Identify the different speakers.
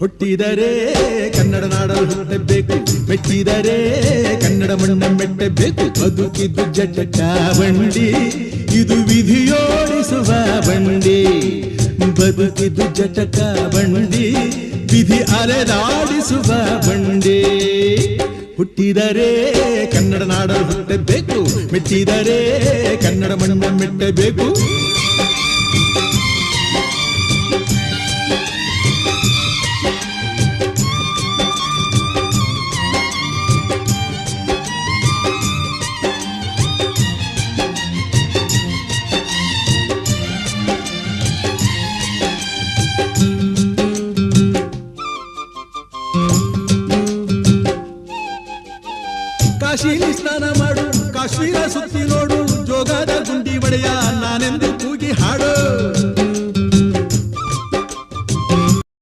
Speaker 1: ಹುಟ್ಟಿದರೆ ಕನ್ನಡ ನಾಡಲು ಹುಟ್ಟಬೇಕು, ಮೆಚ್ಚಿದರೆ ಕನ್ನಡ ಮಣ್ಣ ಮೆಟ್ಟಬೇಕು. ಬದುಕಿದ್ದು ಜಟಕ ಬಂಡಿ, ಇದು ವಿಧಿಯೋಡಿಸುವ ಬಂಡಿ. ಬದುಕಿದ್ದು ಜಟಕ ಬಂಡಿ, ವಿಧಿ ಅಲೆದಾಡಿಸುವ ಬಂಡಿ. ಹುಟ್ಟಿದರೆ ಕನ್ನಡ ನಾಡಲು ಹುಟ್ಟಬೇಕು, ಮೆಚ್ಚಿದರೆ ಕನ್ನಡ ಮಣ್ಣ ಮೆಟ್ಟಬೇಕು. ಕಾಶಿಲಿ ಸ್ನಾನ